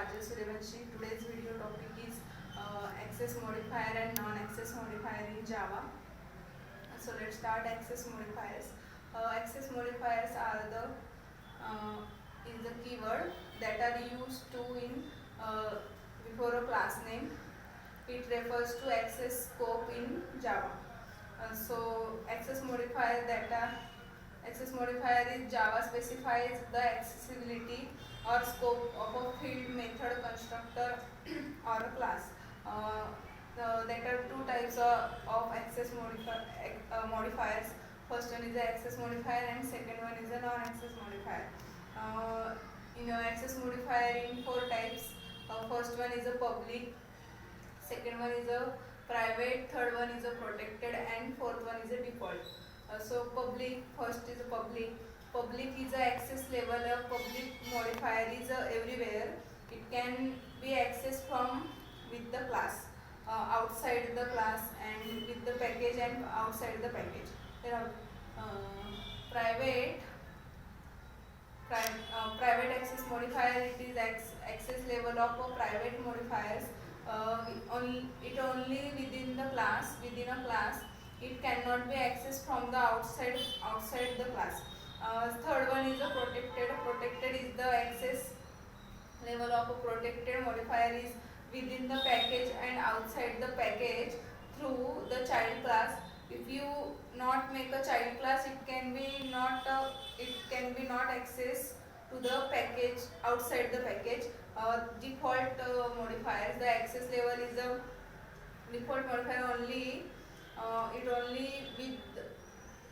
Kajal Suryavanshi. Today's video topic is access modifier and non-access modifier in Java. So let's start access modifiers. Access modifiers are the is the keyword that are used to in before a class name. It refers to access scope in Java. Access modifier is Java specifies the accessibility or scope of a field, method, constructor or a class. There are two types of access modifiers. First one is the access modifier and second one is the non-access modifier. Access modifier in four types. First one is a public, second one is a private, third one is a protected, and fourth one is a default. Public, first is a public. Public is a access level. A public modifier is everywhere. It can be accessed from with the class, outside the class, and with the package and outside the package. There are private access modifier. It is access level of a private modifiers. It only within the class. Within a class, it cannot be accessed from the outside the class. Third one is a protected. Protected is the access level of a protected modifier is within the package and outside the package through the child class. If you not make a child class, it can be not access to the package outside the package. Default modifiers, the access level is a default modifier only. It only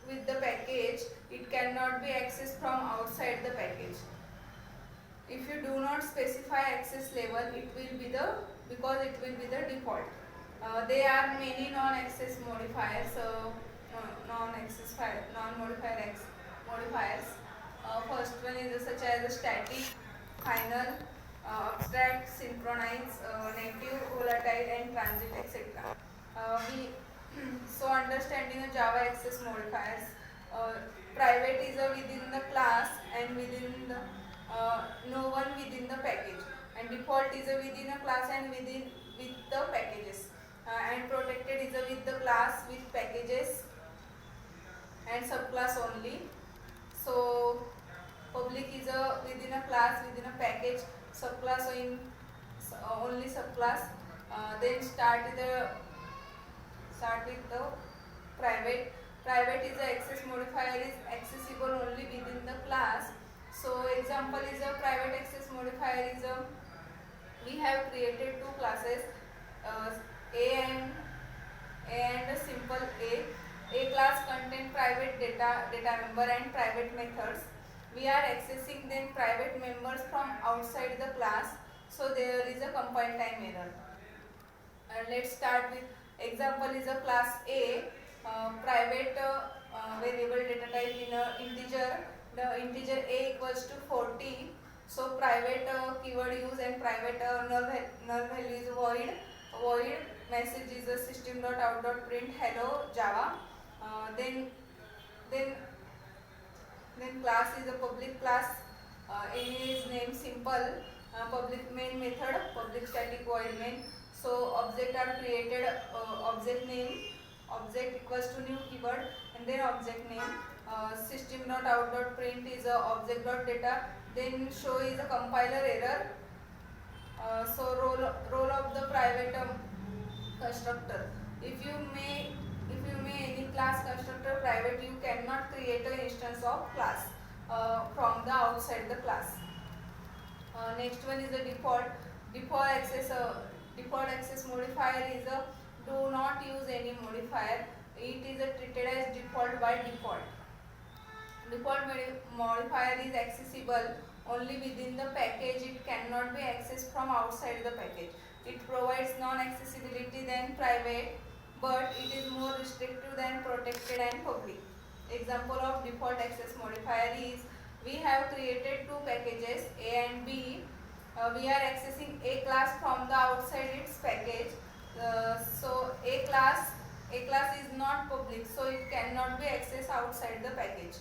with the package. It cannot be accessed from outside the package. If you do not specify access level, it will be the default. There are many non-access modifiers, modifiers. First one is such as static, final, abstract, synchronize, native, volatile, and transit, etc. Understanding the Java access modifiers. Private is within the class and within the no one within the package, and default is within a class and with the packages, and protected is with the class with packages and subclass only. So public is within a class within a package, subclass in only subclass. Then start with the private. Private is the access modifier is accessible only within the class. So example is a private access modifier is we have created two classes, A and a simple A. A class contain private data member and private methods. We are accessing then private members from outside the class, so there is a compile time error. And let's start with example is a class A, private variable data type in a integer. The integer A equals to 40. So private keyword use and private null value is void. Void message is a system.out.print hello Java. Then class is a public class. Any is name simple. Public main method, public static void main. So object are created. Object name, object equals to new keyword, and then object name. System.out.print is object.data. Then show is a compiler error. Role of the private constructor. If you may any class constructor private, you cannot create an instance of class from the outside the class. Next one is the default. Default access modifier is a do not use any modifier. It is treated as default by default. Default modifier is accessible only within the package. It cannot be accessed from outside the package. It provides non-accessibility than private, but it is more restrictive than protected and public. Example of default access modifier is we have created two packages A and B. We are accessing A class from the outside its package. So A class is not public, so it cannot be accessed outside the package.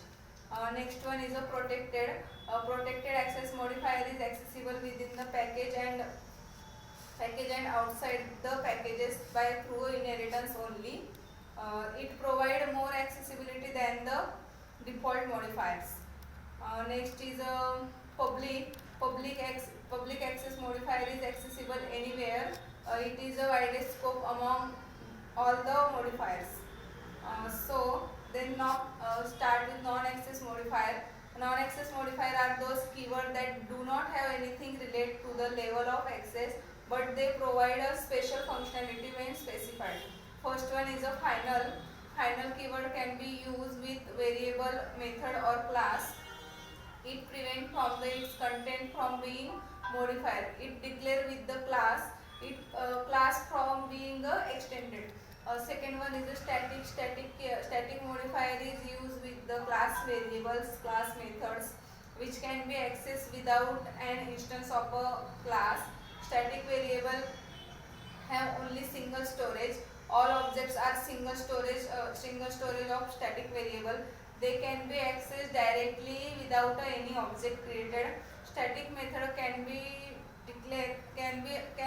Next one is a protected. Protected access modifier is accessible within the package and package and outside the packages by through inheritance only. It provide more accessibility than the default modifiers. Next is public access modifier is accessible anywhere. It is a widest scope among all the modifiers. So then now start with non-access modifier. Non-access modifier are those keywords that do not have anything related to the level of access, but they provide a special functionality when specified. First one is a final. Final keyword can be used with variable, method or class. It prevents from its content from being modified. It declare with the class. It class from being extended. Second one is a static. Static modifier is used with the class variables, class methods, which can be accessed without an instance of a class. Static variable have only single storage. All objects are single storage of static variable. They can be accessed directly without any object created. Static method can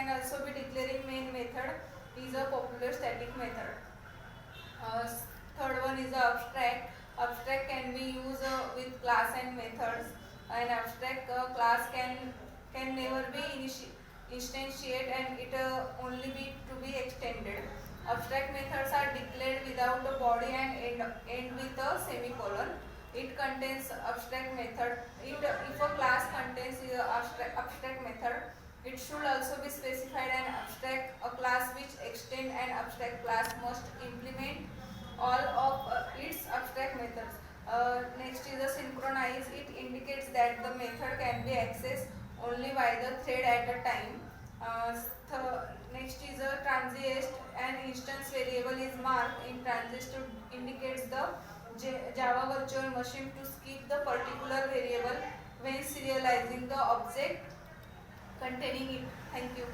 also be declaring main method is a popular static method. Uh, Third one is abstract. Abstract can be used with class and methods. An abstract class can never be instantiated and it only be to be extended. Abstract methods are declared without a body and end with a semicolon. It contains abstract method. If a class contains abstract method, it should also be specified an abstract. A class which extend an abstract class must implement all of its abstract methods. Next is a synchronize. It indicates that the method can be accessed only by the thread at a time. Next is a transist. An instance variable is marked in transist to indicates the Java virtual machine to skip the particular variable when serializing the object containing it. Thank you.